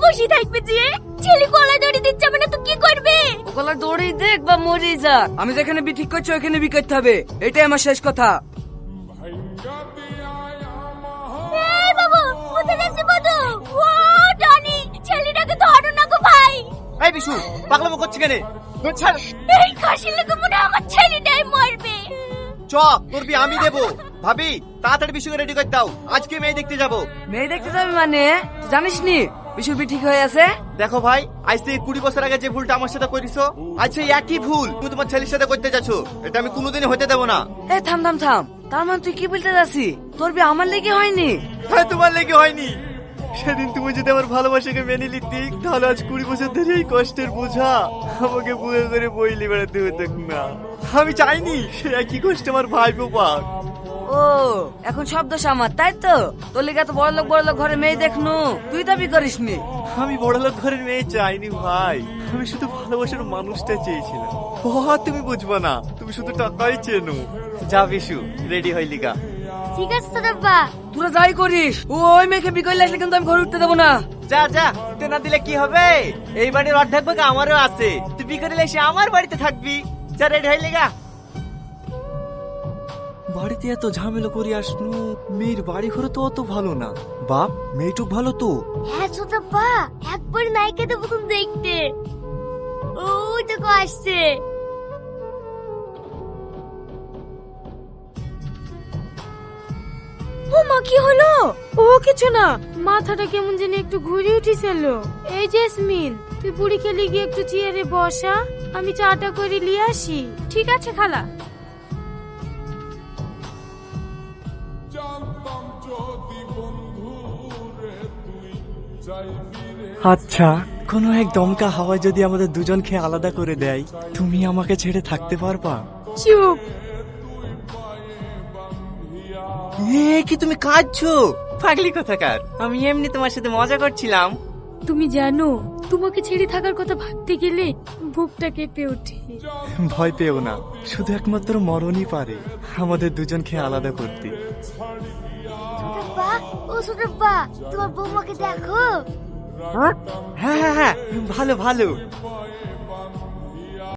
বসে থাকবে যে ছেলে গলায় দড়ি দিচ্ছে মানে তো কি করবে? ও গলা দড়ি দেখ বা মরে যা, আমি যেখানে বি ঠিক করছি ওখানে বি করতে হবে, এটাই আমার শেষ কথা। এই বাবু কোথায় যাচ্ছে বধু? ও ডানি ছেলেটাকে ধরো না গো ভাই। এই বিশু পাগলামো করছিস কেন? ছাড়। এই খাসি লেগে মনে হয় আমার ছেলেটাই মরবে। চ তোর বিয়ে আমি দেবো। ভাবি তাড়াতাড়ি বিশুকে রেডি করে দাও, আজকে মেয়ে দেখতে যাবো। মেয়ে দেখতে যাবি মানে? তুই জানিস নি বিশুর বি ঠিক হয়ে আছে? দেখো ভাই, আজ থেকে 20 বছর আগে যে ভুলটা আমার সাথে করিছো, আজ সেই একই ভুল তুমি তোমার ছেলের সাথে করতে যাচ্ছ। এটা আমি কোনোদিনই হতে দেবো না। এই থাম থাম থাম, তার মানে তুই কি বলতে যাচ্ছিস? তোর বি আমার লেগে হয়নি? হ্যাঁ তোমার লেগে হয়নি। সেদিন তুমি যদি আমার ভালোবাসাকে মেনে নিতি, তাহলে আজ 20 বছর ধরে এই কষ্টের বোঝা আমাকে বুকে করে বইলে বেড়াতে হতো না। আমি চাইনি সে একই কষ্ট আমার ভাইপো পাক। ও এখন সব দোষ আমার, তাই তো? তোর লেগে তো বড় লোক ঘরে মেয়ে দেখনু, তুই দাবি করিস নি। আমি বড়লোক ঘরের মেয়ে চাইনি ভাই, আমি শুধু ভালোবাসার মানুষটা চেয়েছিলাম। বহুত তুমি বুঝবা না, তুমি শুধু টাকাই চেনো। যা বিশু রেডি হইলি গা। ঠিক আছে ছোটব্বা। তোরা যাই করিস, ওই মেয়েকে বি করলে আসলে কিন্তু আমি ঘরে উঠতে দেবো না। যা যা, উঠতে না দিলে কি হবে? এই বাড়ির অর্ধেক ভাগ আমারও আছে, তুই বিয়ে করে এসে আমার বাড়িতে থাকবি। যা রেডি হইলি গা। বাড়িতে এত ঝামেলা করে আসনু, মেয়ের বাড়ি ঘরে তো অত ভালো না। বাপ মেয়েটুক ভালো তো। হ্যাঁ ছোটব্বা, একবার নায়িকাটা প্রথম দেখতে ওই দেখো আসছে। ও মা কি হলো? ও কিছু না, মাথাটা কেমন যেন একটু ঘুরে উঠেছিল। এই জেসমিন, তুই বুড়ি খেলে গিয়ে একটু চেয়ারে বসা, আমি চাটা করে নিয়ে আসি। ঠিক আছে খালা। আচ্ছা, কোনো এক দমকা হাওয়া যদি আমাদের দুজনকে আলাদা করে দেয়, তুমি আমাকে ছেড়ে থাকতে পারবা? চুপ। কি তুমি কাঁদছো? পাগলি কোথাকার, আমি এমনি তোমার সাথে মজা করছিলাম। তুমি জানো, তোমাকে ছেড়ে থাকার কথা ভাবতে গেলে বুকটা কেঁপে ওঠে। ভয় পেও না, শুধু একমাত্র মরণই পারে আমাদের দুজনকে আলাদা করতে। ছোটব্বা, ও ছোটব্বা, তোমার বৌমাকে দেখো। হ্যাঁ হ্যাঁ হ্যাঁ, ভালো ভালো।